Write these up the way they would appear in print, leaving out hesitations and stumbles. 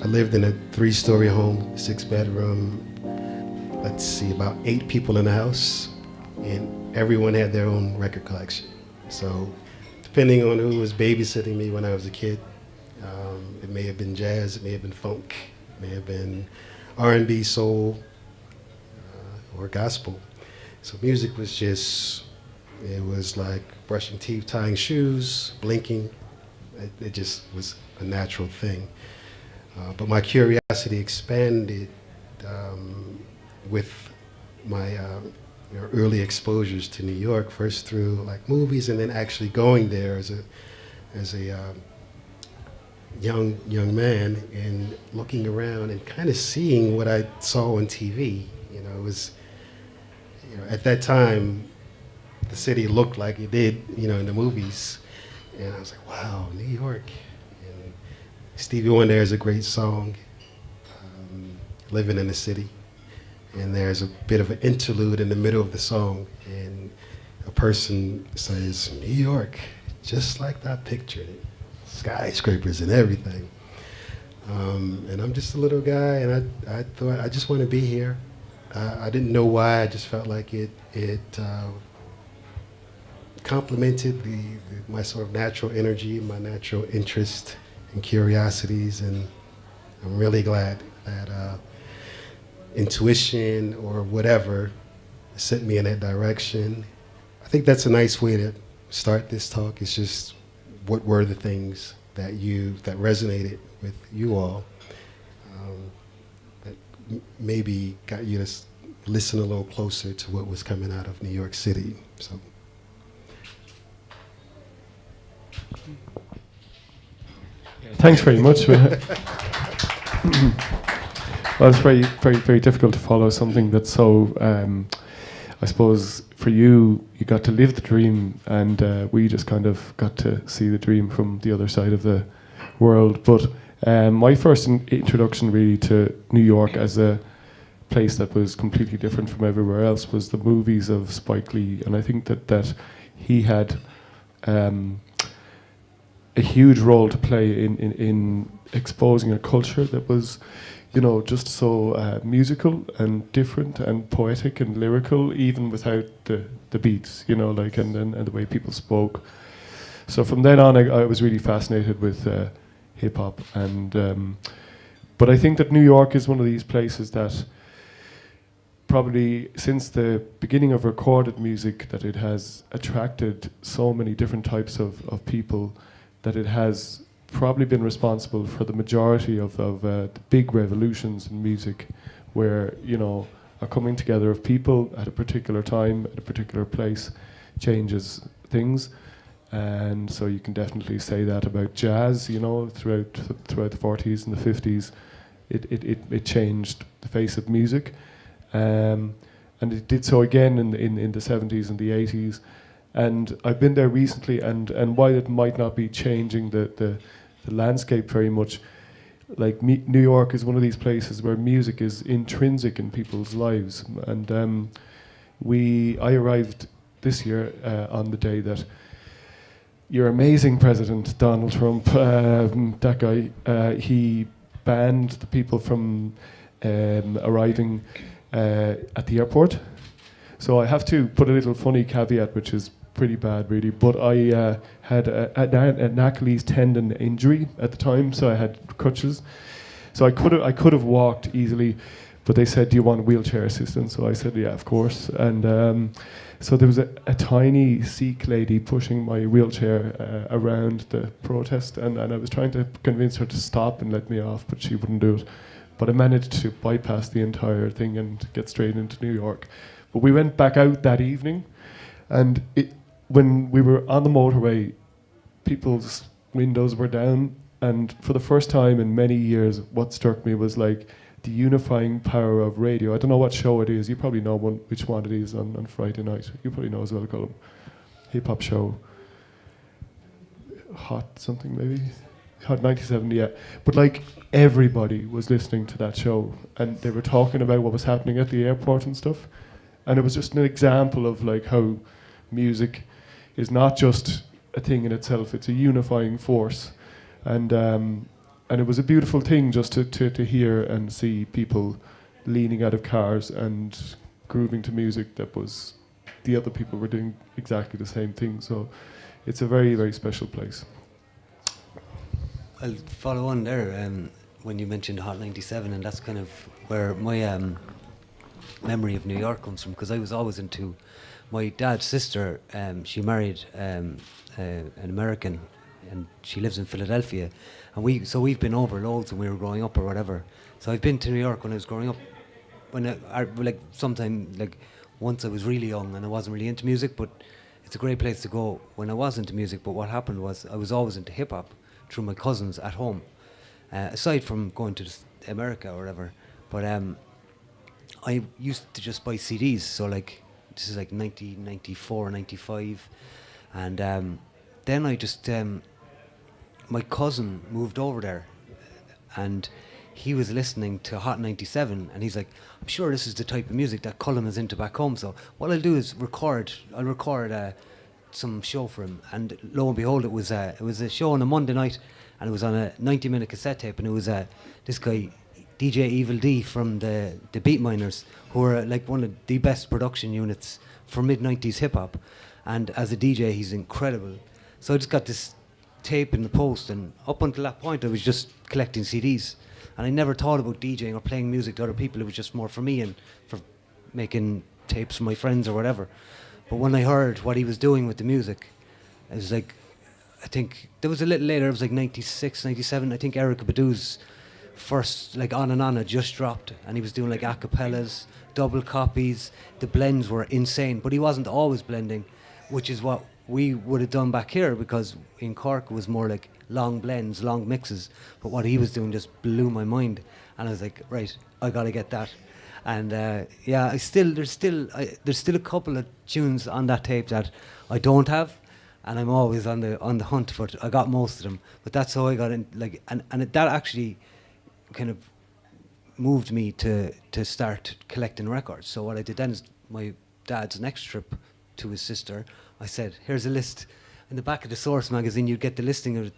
lived in a 3-story home, 6-bedroom. Let's see, about 8 people in the house, and everyone had their own record collection. So depending on who was babysitting me when I was a kid, it may have been jazz, it may have been funk, it may have been R&B, soul, or gospel. So music was just, it was like brushing teeth, tying shoes, blinking. It just was a natural thing. But my curiosity expanded with my early exposures to New York, first through like movies, and then actually going there as a young man and looking around and kind of seeing what I saw on TV. You know, it was, you know, at that time, the city looked like it did, you know, in the movies, and I was like, wow, New York. And Stevie Wonder has a great song, Living in the City. And there's a bit of an interlude in the middle of the song, and a person says, New York, just like I pictured it, skyscrapers and everything. And I'm just a little guy, and I thought, I just want to be here. I didn't know why, I just felt like it complemented my sort of natural energy, my natural interest and curiosities, and I'm really glad that intuition or whatever sent me in that direction. I think that's a nice way to start this talk. It's just, what were the things that resonated with you all, that maybe got you to listen a little closer to what was coming out of New York City. So. Thanks very much. Well, it's very, very, very difficult to follow something that's so, I suppose, for you, you got to live the dream, and we just kind of got to see the dream from the other side of the world. But my first introduction really to New York as a place that was completely different from everywhere else was the movies of Spike Lee, and I think that he had a huge role to play in exposing a culture that was, you know, just so musical and different and poetic and lyrical, even without the beats, you know, like, and the way people spoke. So from then on, I was really fascinated with hip hop, and but I think that New York is one of these places that probably since the beginning of recorded music, that it has attracted so many different types of people, that it has probably been responsible for the majority of the big revolutions in music, where, you know, a coming together of people at a particular time, at a particular place, changes things. And so you can definitely say that about jazz, you know, throughout the 40s and the 50s, it changed the face of music. And it did so again in the 70s and the 80s. And I've been there recently, and while it might not be changing the landscape very much, like New York is one of these places where music is intrinsic in people's lives. And I arrived this year on the day that your amazing president, Donald Trump, that guy, he banned the people from arriving at the airport. So I have to put a little funny caveat, which is pretty bad really, but I had an Achilles tendon injury at the time, so I had crutches. So I could have walked easily, but they said, do you want wheelchair assistance? So I said, yeah, of course. And so there was a tiny Sikh lady pushing my wheelchair around the protest, and I was trying to convince her to stop and let me off, but she wouldn't do it. But I managed to bypass the entire thing and get straight into New York. But we went back out that evening, and when we were on the motorway, people's windows were down, and for the first time in many years, what struck me was like the unifying power of radio. I don't know what show it is. You probably know which one it is on Friday night. You probably know as well, Colm. Hip-hop show. Hot something maybe? Hot 97, yeah. But like everybody was listening to that show, and they were talking about what was happening at the airport and stuff. And it was just an example of like how music is not just a thing in itself, it's a unifying force. And and it was a beautiful thing just to hear and see people leaning out of cars and grooving to music that was the other people were doing exactly the same thing. So it's a very, very special place. I'll follow on there when you mentioned Hot 97, and that's kind of where my memory of New York comes from, because I was always into my dad's sister. She married an American, and she lives in Philadelphia, and we've been over loads when we were growing up or whatever. So I've been to New York when I was growing up, when like sometime like once I was really young and I wasn't really into music, but it's a great place to go when I was into music. But what happened was I was always into hip hop through my cousins at home, aside from going to America or whatever. But I used to just buy CDs, so like this is like 1994, 95, and then I just my cousin moved over there, and he was listening to Hot 97, and he's like, I'm sure this is the type of music that Colm is into back home, so what I'll do is I'll record some show for him. And lo and behold, it was a show on a Monday night, and it was on a 90-minute cassette tape, and it was this guy, DJ Evil D from the Beat Miners, who are like one of the best production units for mid-90s hip-hop, and as a DJ he's incredible. So I just got this tape in the post, and up until that point I was just collecting CDs, and I never thought about DJing or playing music to other people. It was just more for me and for making tapes for my friends or whatever. But when I heard what he was doing with the music, it was like, I think there was a little later, it was like 96, 97, I think Erykah Badu's first like On and On had just dropped, and he was doing like acapellas, double copies. The blends were insane, but he wasn't always blending, which is what we would have done back here, because in Cork it was more like long blends, long mixes. But what he was doing just blew my mind, and I was like, right, I gotta get that. And yeah, there's still a couple of tunes on that tape that I don't have, and I'm always on the hunt for it. I got most of them, but that's how I got in. Like, and that actually kind of moved me to start collecting records. So what I did then is, my dad's next trip to his sister, I said, here's a list. In the back of the Source magazine, you'd get the listing of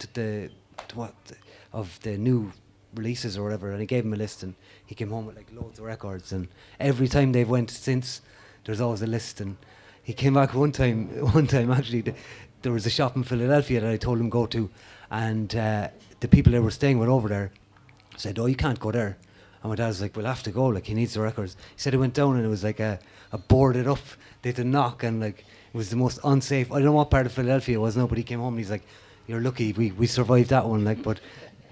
the new releases or whatever, and I gave him a list, and he came home with like loads of records, and every time they've went since, there's always a list. And he came back one time actually, there was a shop in Philadelphia that I told him go to, and the people that were staying with over there said, oh, you can't go there. And my dad was like, we'll have to go, like, he needs the records. He said he went down, and it was like a boarded up, they had to knock, and like it was the most unsafe, I don't know what part of Philadelphia it was. Nobody came home, and he's like, you're lucky we survived that one. Like, but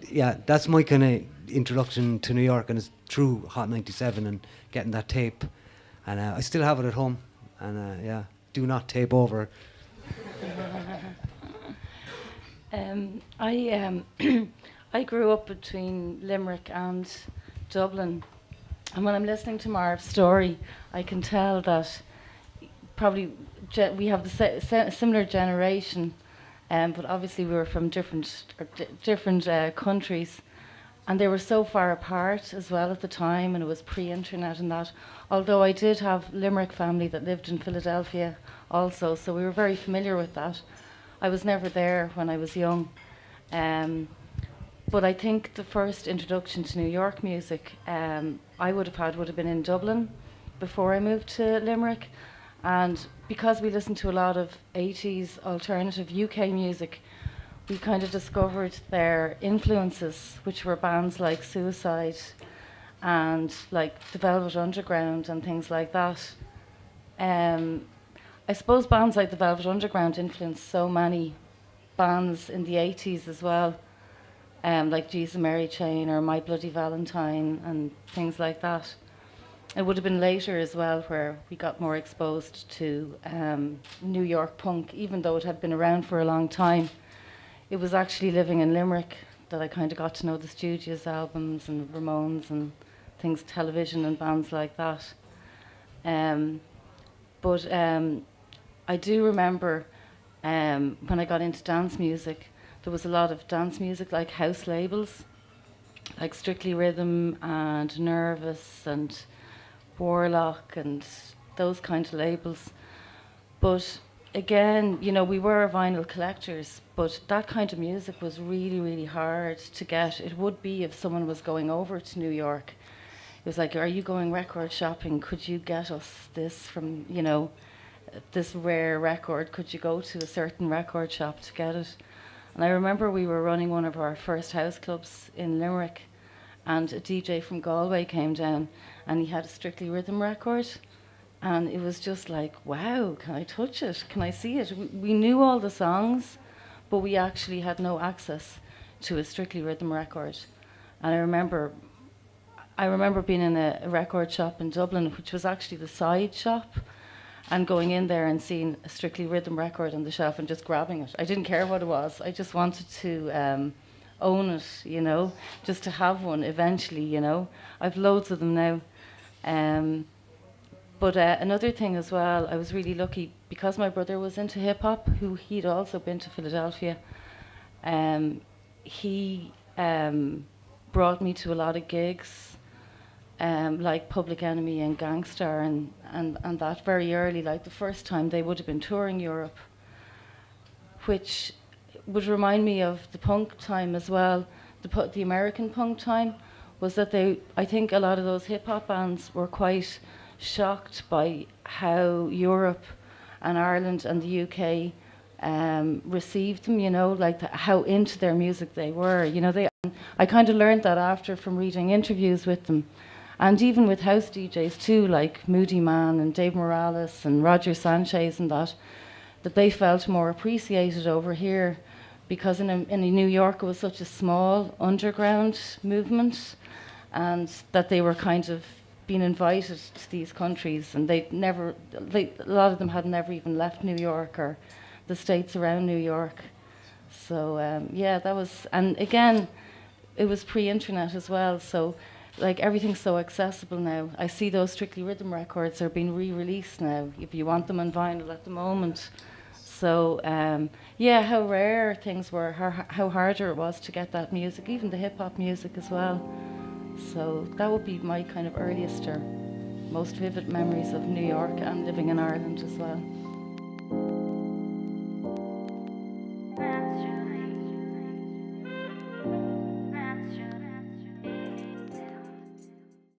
yeah, that's my kind of introduction to New York, and it's through Hot 97 and getting that tape, and I still have it at home, and yeah, do not tape over. I grew up between Limerick and Dublin, and when I'm listening to Marv's story, I can tell that probably we have the similar generation, but obviously we were from different countries, and they were so far apart as well at the time, and it was pre-internet and that. Although I did have Limerick family that lived in Philadelphia also, so we were very familiar with that. I was never there when I was young, but I think the first introduction to New York music I would have been in Dublin before I moved to Limerick. And because we listened to a lot of 80s alternative UK music, we kind of discovered their influences, which were bands like Suicide and like the Velvet Underground and things like that. I suppose bands like the Velvet Underground influenced so many bands in the 80s as well, like Jesus Mary Chain or My Bloody Valentine and things like that. It would have been later as well where we got more exposed to New York punk, even though it had been around for a long time. It was actually living in Limerick that I kind of got to know the Stooges albums and Ramones and things, Television and bands like that. But I do remember when I got into dance music, there was a lot of dance music like house labels, like Strictly Rhythm and Nervous and Warlock and those kind of labels. But again, you know, we were vinyl collectors, but that kind of music was really, really hard to get. It would be if someone was going over to New York. It was like, are you going record shopping? Could you get us this from, you know, this rare record? Could you go to a certain record shop to get it? And I remember we were running one of our first house clubs in Limerick, and a DJ from Galway came down, and he had a Strictly Rhythm record. And it was just like, wow, can I touch it? Can I see it? We knew all the songs, but we actually had no access to a Strictly Rhythm record. And I remember being in a record shop in Dublin, which was actually the side shop, and going in there and seeing a Strictly Rhythm record on the shelf and just grabbing it. I didn't care what it was. I just wanted to own it, you know, just to have one eventually, you know. I've loads of them now. But another thing as well, I was really lucky because my brother was into hip hop, who he'd also been to Philadelphia. He brought me to a lot of gigs, like Public Enemy and Gangstar, and that very early, like the first time they would have been touring Europe, which would remind me of the punk time as well, the American punk time, was that I think a lot of those hip hop bands were quite shocked by how Europe and Ireland and the UK received them, you know, like how into their music they were. You know, I kind of learned that after from reading interviews with them. And even with house DJs too, like Moody Man and Dave Morales and Roger Sanchez and that they felt more appreciated over here because in New York it was such a small underground movement, and that they were kind of been invited to these countries, and a lot of them had never even left New York or the states around New York. So yeah, that was, and again, it was pre-internet as well, so like everything's so accessible now. I see those Strictly Rhythm records are being re-released now if you want them on vinyl at the moment. So yeah, how rare things were, how harder it was to get that music, even the hip hop music as well. So that would be my kind of earliest or most vivid memories of New York and living in Ireland as well.